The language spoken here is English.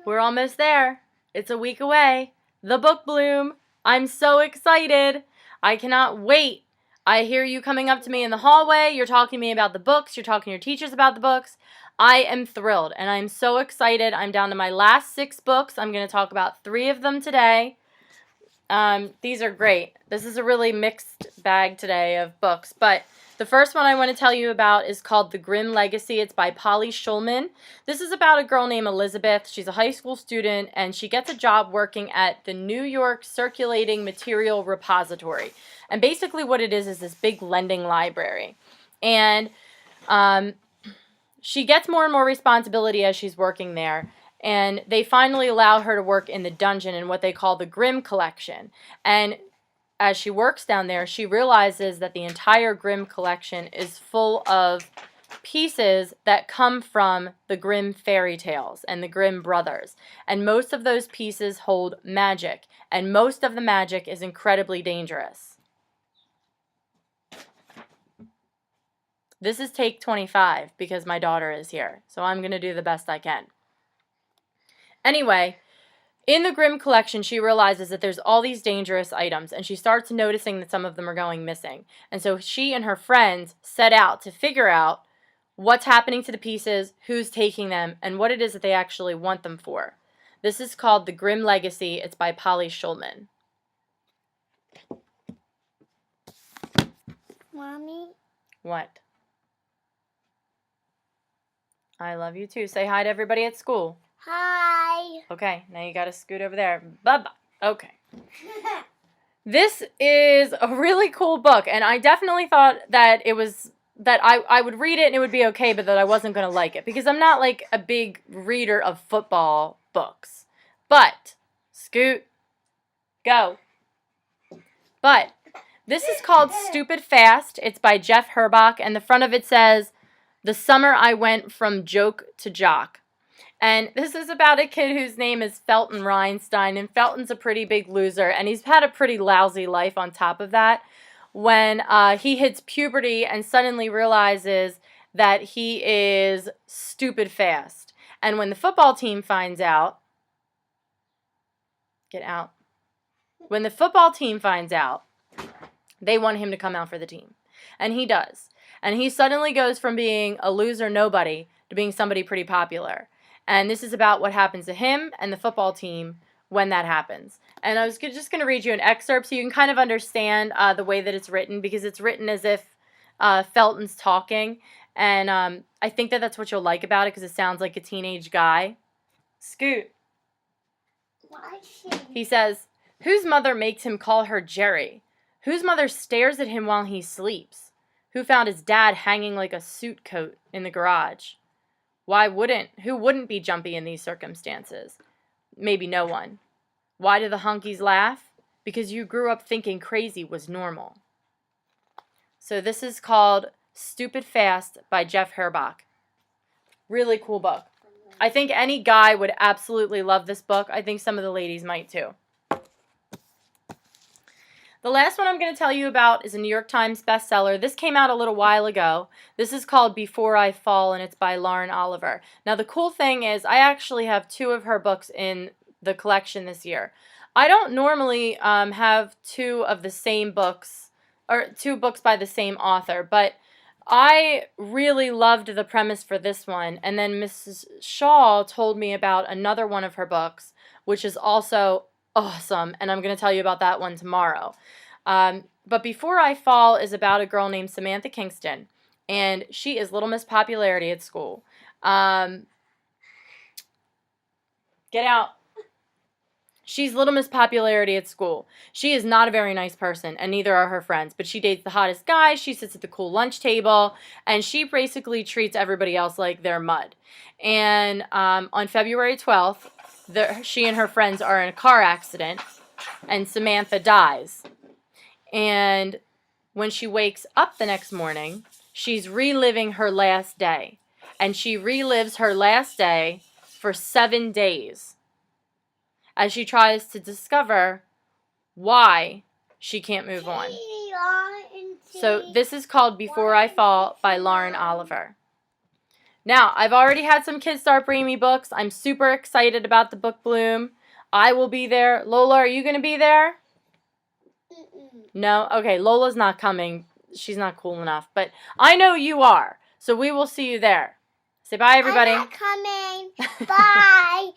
We're almost there. It's a week away. The book bloom. I'm so excited. I cannot wait. I hear you coming up to me in the hallway. You're talking to me about the books. You're talking to your teachers about the books. I am thrilled, and I'm so excited. I'm down to my last 6 books. I'm going to talk about 3 of them today. These are great. This is a really mixed bag today of books, but the first one I want to tell you about is called The Grimm Legacy. It's by Polly Schulman. This is about a girl named Elizabeth. She's a high school student, and she gets a job working at the New York Circulating Material Repository. And basically what it is this big lending library. And she gets more and more responsibility as she's working there. And they finally allow her to work in the dungeon in what they call the Grimm collection. And as she works down there, she realizes that the entire Grimm collection is full of pieces that come from the Grimm fairy tales and the Grimm brothers. And most of those pieces hold magic. And most of the magic is incredibly dangerous. This is take 25 because my daughter is here. So I'm going to do the best I can. Anyway, in the Grimm collection, she realizes that there's all these dangerous items, and she starts noticing that some of them are going missing. And so she and her friends set out to figure out what's happening to the pieces, who's taking them, and what it is that they actually want them for. This is called The Grimm Legacy. It's by Polly Schulman. Mommy? What? I love you too. Say hi to everybody at school. Hi. Okay, now you gotta scoot over there. Bye-bye. Okay. This is a really cool book, and I definitely thought that it was, that I would read it and it would be okay, but that I wasn't gonna like it, because I'm not like a big reader of football books. But, scoot, go. But, this is called Stupid Fast. It's by Jeff Herbach, and the front of it says, "The summer I went from joke to jock." And this is about a kid whose name is Felton Rhinestein, and Felton's a pretty big loser, and he's had a pretty lousy life on top of that, when he hits puberty and suddenly realizes that he is stupid fast. And when the football team finds out, get out. When the football team finds out, they want him to come out for the team. And he does. And he suddenly goes from being a loser nobody to being somebody pretty popular. And this is about what happens to him and the football team when that happens. And I was just going to read you an excerpt so you can kind of understand the way that it's written, because it's written as if Felton's talking. And I think that that's what you'll like about it, because it sounds like a teenage guy. Scoot. He says, "Whose mother makes him call her Jerry? Whose mother stares at him while he sleeps? Who found his dad hanging like a suit coat in the garage? Who wouldn't be jumpy in these circumstances? Maybe no one. Why do the honkies laugh? Because you grew up thinking crazy was normal." So this is called Stupid Fast by Jeff Herbach. Really cool book. I think any guy would absolutely love this book. I think some of the ladies might too. The last one I'm going to tell you about is a New York Times bestseller. This came out a little while ago. This is called Before I Fall, and it's by Lauren Oliver. Now, the cool thing is I actually have 2 of her books in the collection this year. I don't normally have 2 of the same books, or 2 books by the same author, but I really loved the premise for this one, and then Mrs. Shaw told me about another one of her books, which is also awesome, and I'm going to tell you about that one tomorrow. But Before I Fall is about a girl named Samantha Kingston, and she is Little Miss Popularity at school. Get out. She's Little Miss Popularity at school. She is not a very nice person, and neither are her friends, but she dates the hottest guys, she sits at the cool lunch table, and she basically treats everybody else like they're mud. And on February 12th, she and her friends are in a car accident, and Samantha dies. And when she wakes up the next morning, she's reliving her last day. And she relives her last day for 7 days as she tries to discover why she can't move on. So this is called Before I Fall by Lauren Oliver. Now, I've already had some kids start bringing me books. I'm super excited about the book bloom. I will be there. Lola, are you going to be there? No? Okay, Lola's not coming. She's not cool enough. But I know you are. So we will see you there. Say bye, everybody. I'm not coming. Bye.